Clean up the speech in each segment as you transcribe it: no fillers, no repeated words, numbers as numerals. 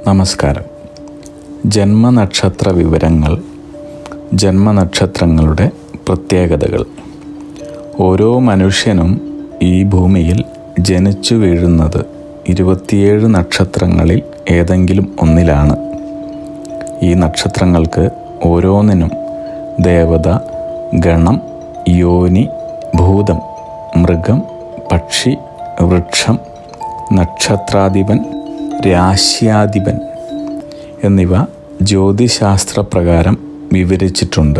നമസ്കാരം. ജന്മനക്ഷത്ര വിവരങ്ങൾ, ജന്മനക്ഷത്രങ്ങളുടെ പ്രത്യേകതകൾ. ഓരോ മനുഷ്യനും ഈ ഭൂമിയിൽ ജനിച്ചു വീഴുന്നത് 27 നക്ഷത്രങ്ങളിൽ ഏതെങ്കിലും ഒന്നിലാണ്. ഈ നക്ഷത്രങ്ങൾക്ക് ഓരോന്നിനും ദേവത, ഗണം, യോനി, ഭൂതം, മൃഗം, പക്ഷി, വൃക്ഷം, നക്ഷത്രാധിപൻ, രാശ്യാധിപൻ എന്നിവ ജ്യോതിശാസ്ത്രപ്രകാരം വിവരിച്ചിട്ടുണ്ട്.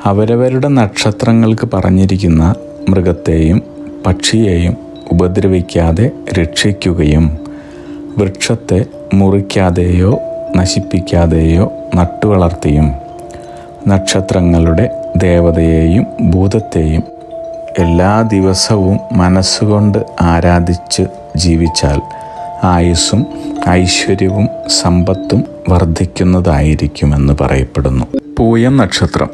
അവരവരുടെ നക്ഷത്രങ്ങൾക്ക് പറഞ്ഞിരിക്കുന്ന മൃഗത്തെയും പക്ഷിയെയും ഉപദ്രവിക്കാതെ രക്ഷിക്കുകയും വൃക്ഷത്തെ മുറിക്കാതെയോ നശിപ്പിക്കാതെയോ നട്ടുവളർത്തിയും നക്ഷത്രങ്ങളുടെ ദേവതയെയും ഭൂതത്തെയും എല്ലാ ദിവസവും മനസ്സുകൊണ്ട് ആരാധിച്ച് ജീവിച്ചാൽ ആയുസ്സും ഐശ്വര്യവും സമ്പത്തും വർദ്ധിക്കുന്നതായിരിക്കുമെന്ന് പറയപ്പെടുന്നു. പൂയം നക്ഷത്രം.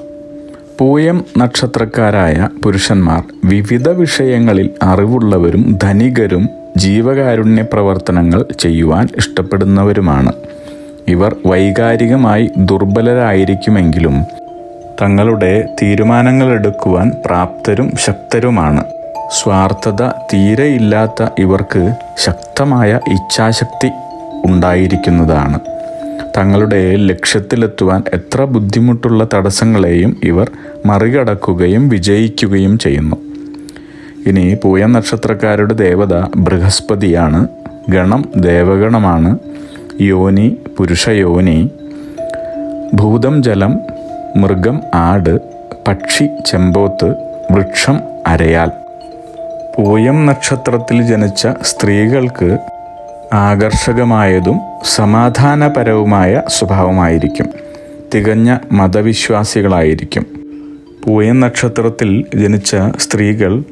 പൂയം നക്ഷത്രക്കാരായ പുരുഷന്മാർ വിവിധ വിഷയങ്ങളിൽ അറിവുള്ളവരും ധനികരും ജീവകാരുണ്യ പ്രവർത്തനങ്ങൾ ചെയ്യുവാൻ ഇഷ്ടപ്പെടുന്നവരുമാണ്. ഇവർ വൈകാരികമായി ദുർബലരായിരിക്കുമെങ്കിലും തങ്ങളുടെ തീരുമാനങ്ങൾ എടുക്കുവാൻ പ്രാപ്തരും ശക്തരുമാണ്. സ്വാർത്ഥത തീരെയില്ലാത്ത ഇവർക്ക് ശക്തമായ ഇച്ഛാശക്തി ഉണ്ടായിരിക്കുന്നതാണ്. തങ്ങളുടെ ലക്ഷ്യത്തിലെത്തുവാൻ എത്ര ബുദ്ധിമുട്ടുള്ള തടസ്സങ്ങളെയും ഇവർ മറികടക്കുകയും വിജയിക്കുകയും ചെയ്യുന്നു. ഇനി പൂയം നക്ഷത്രക്കാരുടെ ദേവത ബൃഹസ്പതിയാണ്. ഗണം ദേവഗണമാണ്. യോനി പുരുഷയോനി. ഭൂതം ജലം. മൃഗം ആട്. പക്ഷി ചെമ്പോത്ത്. വൃക്ഷം അരയാൽ. പൂയം നക്ഷത്രത്തിൽ ജനിച്ച സ്ത്രീകൾക്ക് ആകർഷകമായതും സമാധാനപരവുമായ സ്വഭാവമായിരിക്കും. തികഞ്ഞ മതവിശ്വാസികളായിരിക്കും. പൂയം നക്ഷത്രത്തിൽ ജനിച്ച സ്ത്രീകൾ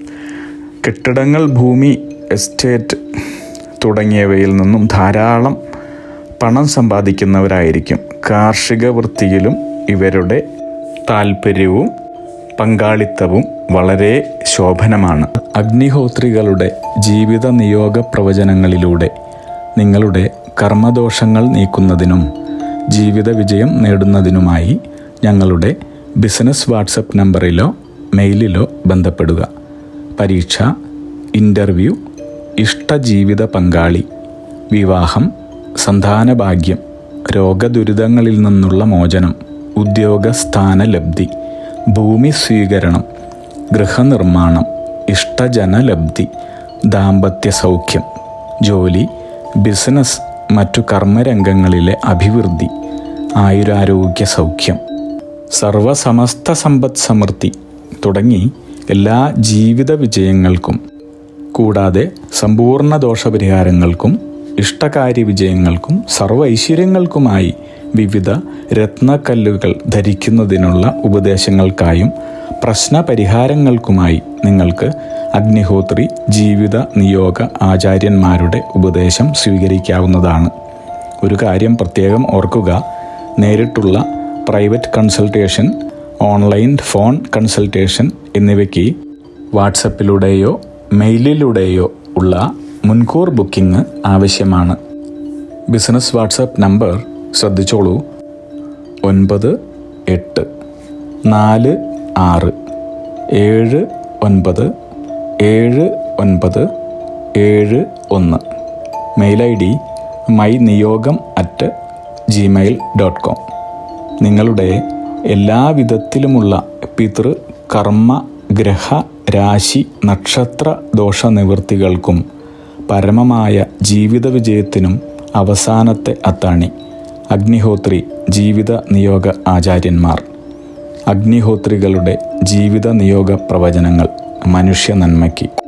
കെട്ടിടങ്ങൾ, ഭൂമി, എസ്റ്റേറ്റ് തുടങ്ങിയവയിൽ നിന്നും ധാരാളം പണം സമ്പാദിക്കുന്നവരായിരിക്കും. കാർഷിക വൃത്തിയിലും ഇവരുടെ താല്പര്യവും പങ്കാളിത്തവും വളരെ ശോഭനമാണ്. അഗ്നിഹോത്രികളുടെ ജീവിത നിയോഗ പ്രവചനങ്ങളിലൂടെ നിങ്ങളുടെ കർമ്മദോഷങ്ങൾ നീക്കുന്നതിനും ജീവിത വിജയം നേടുന്നതിനുമായി ഞങ്ങളുടെ ബിസിനസ് വാട്സപ്പ് നമ്പറിലോ മെയിലിലോ ബന്ധപ്പെടുക. പരീക്ഷ, ഇൻ്റർവ്യൂ, ഇഷ്ടജീവിത പങ്കാളി, വിവാഹം, സന്താനഭാഗ്യം, രോഗദുരിതങ്ങളിൽ നിന്നുള്ള മോചനം, ഉദ്യോഗസ്ഥാന ലബ്ധി, ഭൂമി സ്വീകരണം, ഗൃഹനിർമ്മാണം, ഇഷ്ടജനലബ്ധി, ദാമ്പത്യ സൗഖ്യം, ജോലി, ബിസിനസ്, മറ്റു കർമ്മരംഗങ്ങളിലെ അഭിവൃദ്ധി, ആയുരാരോഗ്യ സൗഖ്യം, സർവസമസ്ത സമ്പദ് സമൃദ്ധി തുടങ്ങി എല്ലാ ജീവിത വിജയങ്ങൾക്കും കൂടാതെ സമ്പൂർണ്ണ ദോഷപരിഹാരങ്ങൾക്കും ഇഷ്ടകാര്യ വിജയങ്ങൾക്കും സർവ്വ ഐശ്വര്യങ്ങൾക്കുമായി വിവിധ രത്നക്കല്ലുകൾ ധരിക്കുന്നതിനുള്ള ഉപദേശങ്ങൾക്കായും പ്രശ്നപരിഹാരങ്ങൾക്കുമായി നിങ്ങൾക്ക് അഗ്നിഹോത്രി ജീവിത നിയോഗ ആചാര്യന്മാരുടെ ഉപദേശം സ്വീകരിക്കാവുന്നതാണ്. ഒരു കാര്യം പ്രത്യേകം ഓർക്കുക, നേരിട്ടുള്ള private consultation, online phone consultation എന്നിവയ്ക്ക് വാട്സപ്പിലൂടെയോ മെയിലിലൂടെയോ ഉള്ള മുൻകൂർ ബുക്കിംഗ് ആവശ്യമാണ്. ബിസിനസ് വാട്സപ്പ് നമ്പർ ശ്രദ്ധിച്ചോളൂ: 9846797971. Mail ID myniyogam@gmail.com. നിങ്ങളുടെ എല്ലാ വിധത്തിലുമുള്ള പിതൃ, കർമ്മ, ഗ്രഹ, രാശി, നക്ഷത്ര ദോഷനിവൃത്തികൾക്കും പരമമായ ജീവിത വിജയത്തിനും അവസാനത്തെ അത്താണി അഗ്നിഹോത്രി ജീവിത നിയോഗ ആചാര്യന്മാർ. അഗ്നിഹോത്രികളുടെ ജീവിത നിയോഗ പ്രവചനങ്ങൾ മനുഷ്യ നന്മയ്ക്ക്.